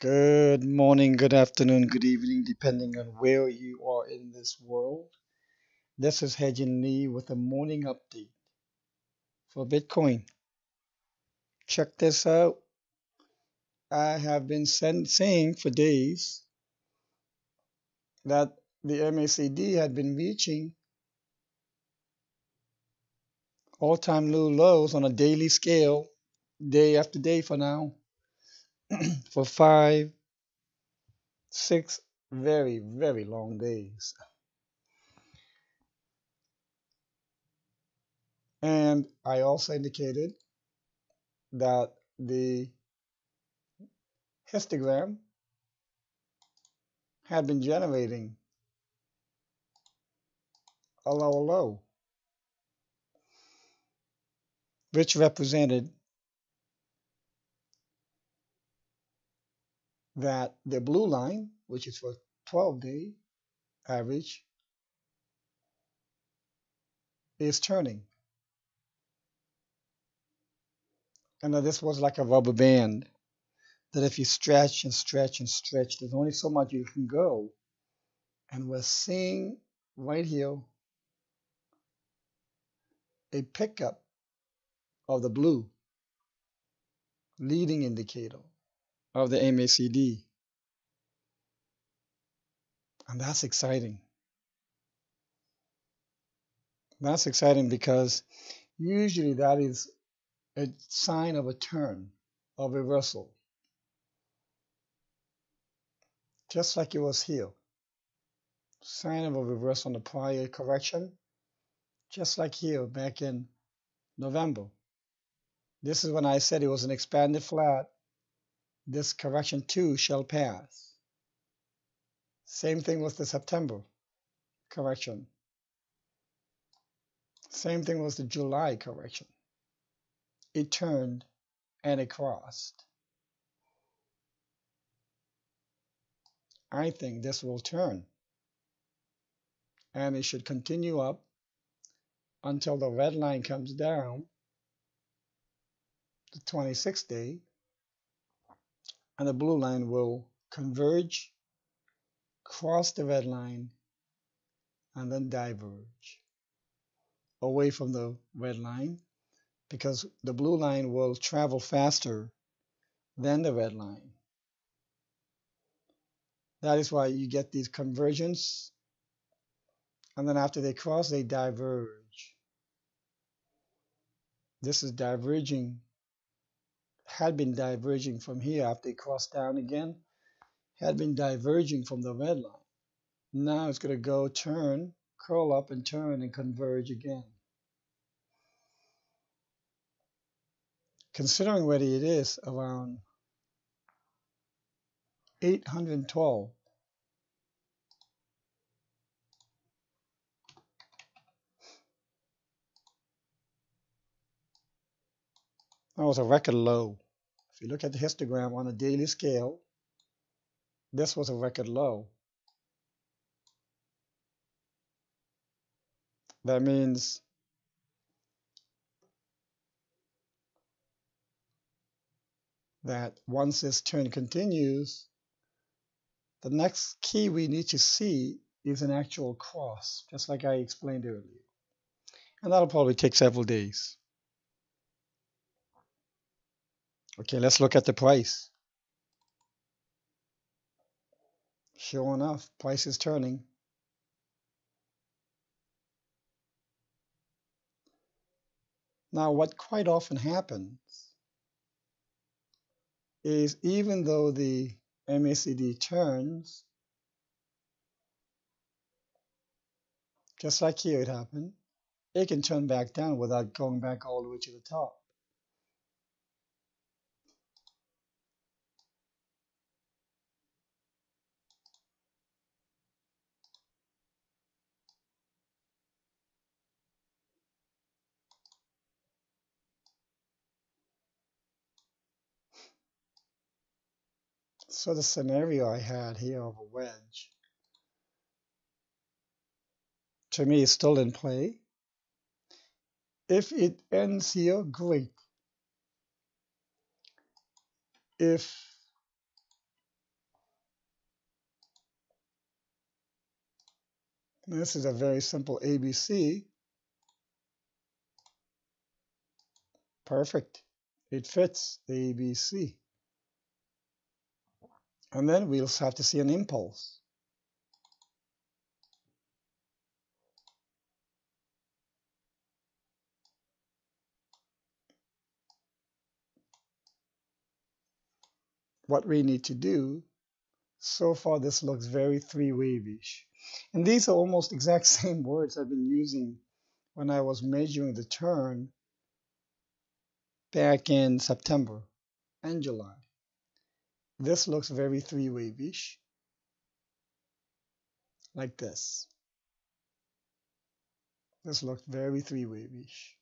Good morning, good afternoon, good evening, depending on where you are in this world. This is Hedging Lee with a morning update for Bitcoin. Check this out. I have been saying for days that the MACD had been reaching all-time new lows on a daily scale, day after day for now, for 5, 6 very, very long days. And I also indicated that the histogram had been generating a lower low, which represented that the blue line, which is for 12-day average, is turning. And now this was like a rubber band that if you stretch and stretch and stretch, there's only so much you can go. And we're seeing right here a pickup of the blue leading indicator of the MACD. And that's exciting. That's exciting because usually that is a sign of a turn, of reversal. Just like it was here. Sign of a reversal on the prior correction. Just like here back in November. This is when I said it was an expanded flat. This correction too shall pass. Same thing with the September correction. Same thing with the July correction. It turned and it crossed. I think this will turn. And it should continue up until the red line comes down, the 26th day, and the blue line will converge, cross the red line, and then diverge away from the red line, because the blue line will travel faster than the red line. That is why you get these convergence, and then after they cross, they diverge. This is diverging, had been diverging from here after they crossed down again, had been diverging from the red line. Now it's going to go turn, curl up and turn and converge again. Considering where it is, around 812. That was a record low. If you look at the histogram on a daily scale, this was a record low. That means that once this turn continues, the next key we need to see is an actual cross, just like I explained earlier. And that'll probably take several days. Okay, let's look at the price. Sure enough, price is turning. Now, what quite often happens is even though the MACD turns, just like here it happened, it can turn back down without going back all the way to the top. So the scenario I had here of a wedge, to me, is still in play. If it ends here, great. If This is a very simple ABC. Perfect. It fits the ABC. And then we'll have to see an impulse. What we need to do, so far this looks very three-wave-ish. And these are almost exact same words I've been using when I was measuring the turn back in September and July. This looks very three-wave-ish, like this. This looks very three-wave-ish.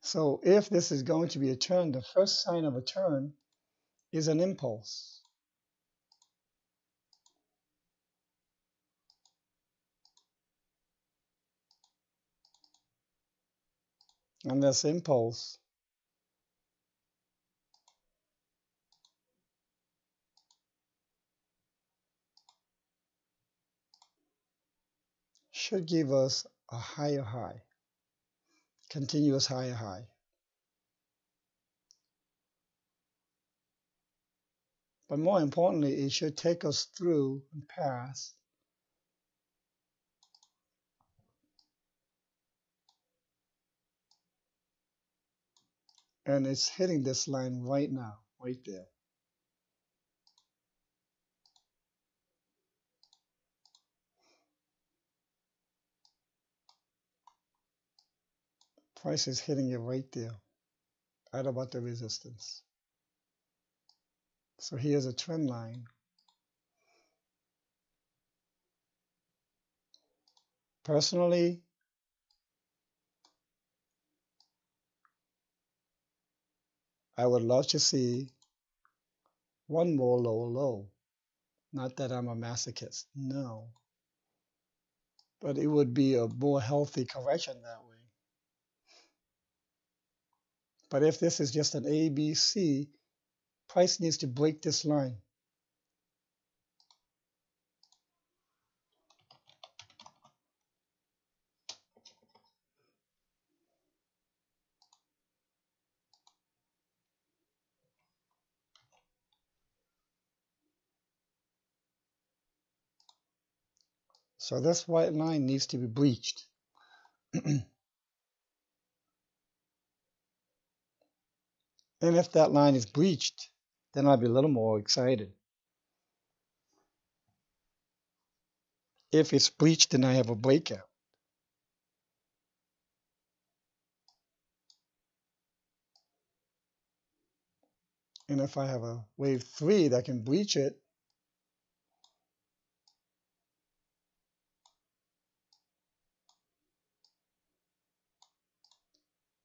So if this is going to be a turn, the first sign of a turn is an impulse. And this impulse should give us a higher high, continuous higher high. But more importantly, it should take us through and past and it's hitting this line right now, right there. Price is hitting it right there at about the resistance. So here's a trend line. Personally, I would love to see one more lower low. Not that I'm a masochist, no. But it would be a more healthy correction that way. But if this is just an ABC, price needs to break this line. So this white line needs to be breached. And if that line is breached, then I'll be a little more excited. If it's breached, then I have a breakout. And if I have a wave 3 that can breach it,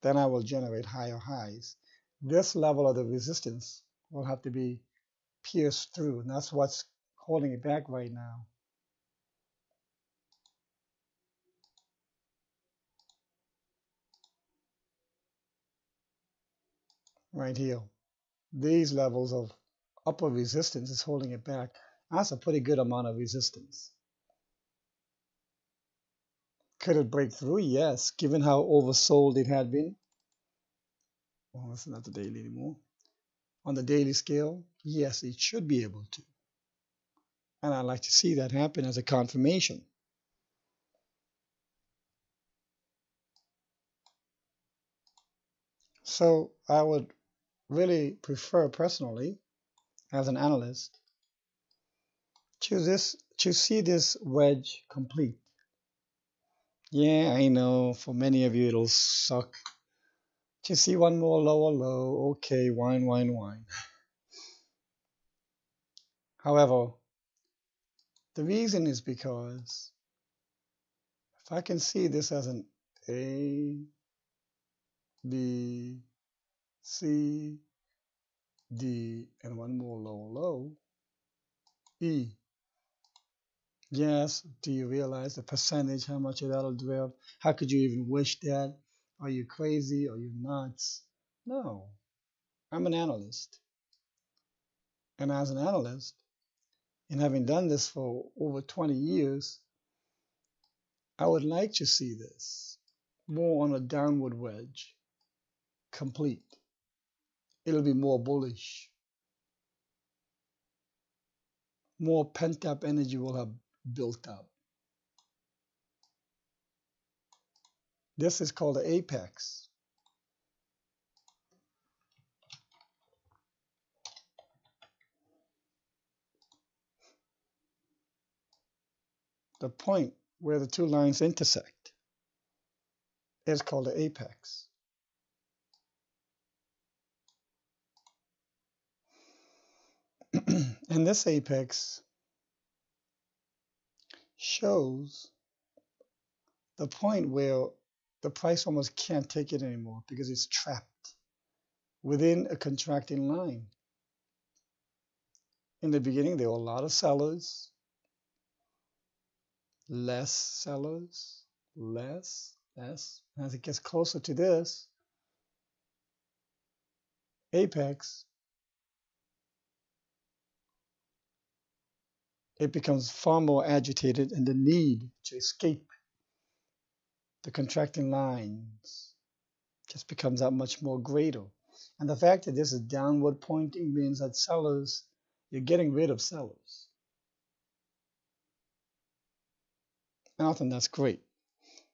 then I will generate higher highs. This level of the resistance will have to be pierced through, and that's what's holding it back right now. Right here. These levels of upper resistance is holding it back. That's a pretty good amount of resistance. Could it break through? Yes, given how oversold it had been. Well, that's not the daily anymore. On the daily scale, yes, it should be able to. And I'd like to see that happen as a confirmation. So I would really prefer personally, as an analyst, to see this wedge complete. Yeah, I know for many of you it'll suck. To see one more lower low, okay, wine. However, the reason is because if I can see this as an A, B, C, D, and one more lower low, E. Yes, do you realize the percentage, how much of that'll drop? How could you even wish that? Are you crazy? Are you nuts? No, I'm an analyst. And as an analyst, and having done this for over 20 years, I would like to see this more on a downward wedge, complete. It'll be more bullish. More pent-up energy will have built up. This is called the apex. The point where the two lines intersect is called the apex. And this apex shows the point where the price almost can't take it anymore because it's trapped within a contracting line. In the beginning, there were a lot of sellers, less sellers, less. As it gets closer to this apex, it becomes far more agitated, and the need to escape the contracting lines just becomes that much more greater. And the fact that this is downward pointing means that sellers, you're getting rid of sellers. And I think that's great.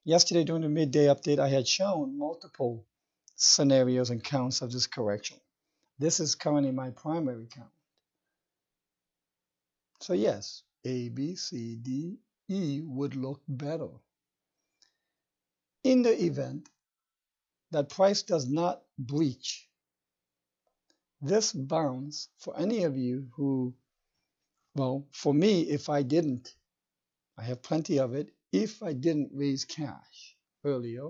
Yesterday during the midday update, I had shown multiple scenarios and counts of this correction. This is currently my primary count. So yes, A, B, C, D, E would look better. In the event that price does not breach this bounce, for any of you who, well, for me, if I didn't, I have plenty of it, if I didn't raise cash earlier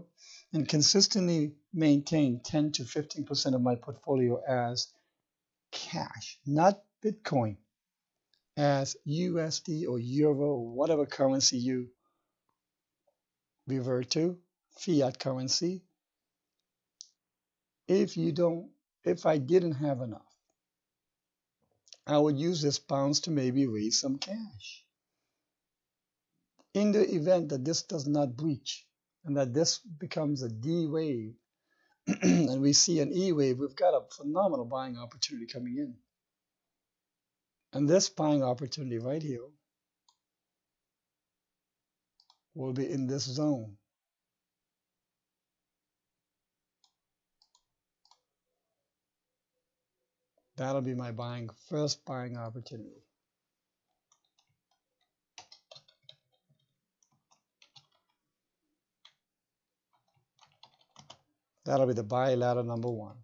and consistently maintain 10 to 15% of my portfolio as cash, not Bitcoin, as USD or Euro or whatever currency you revert to, fiat currency. If I didn't have enough, I would use this bounce to maybe raise some cash. In the event that this does not breach and that this becomes a D wave and we see an E wave, we've got a phenomenal buying opportunity coming in. And this buying opportunity right here will be in this zone. That'll be my first buying opportunity. That'll be the buy ladder number 1.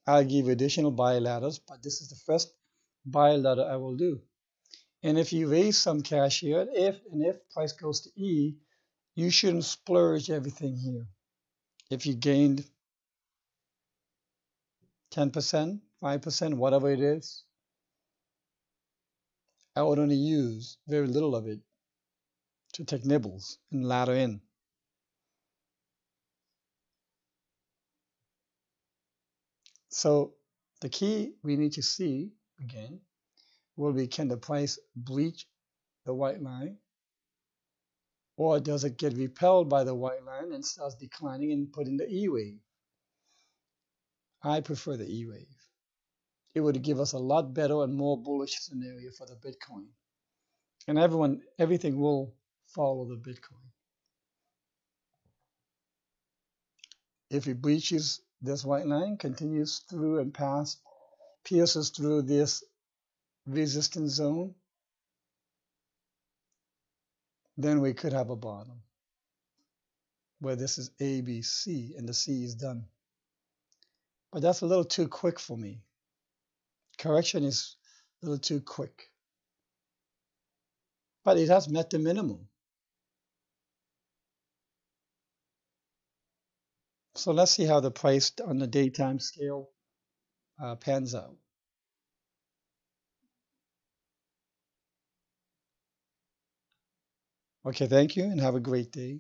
I'll give you additional buy ladders, but this is the first buy ladder I will do. And if you raise some cash here, if price goes to E, you shouldn't splurge everything here. If you gained 10%, 5%, whatever it is, I would only use very little of it to take nibbles and ladder in. So the key we need to see, again, will be, can the price breach the white line? Or does it get repelled by the white line and starts declining and put in the E wave? I prefer the E wave. It would give us a lot better and more bullish scenario for the Bitcoin. And everything will follow the Bitcoin. If it breaches this white line, continues through and pierces through this resistance zone, then we could have a bottom where this is A, B, C, and the C is done. But that's a little too quick for me. Correction is a little too quick. But it has met the minimum. So let's see how the price on the daytime scale pans out. Okay, thank you and have a great day.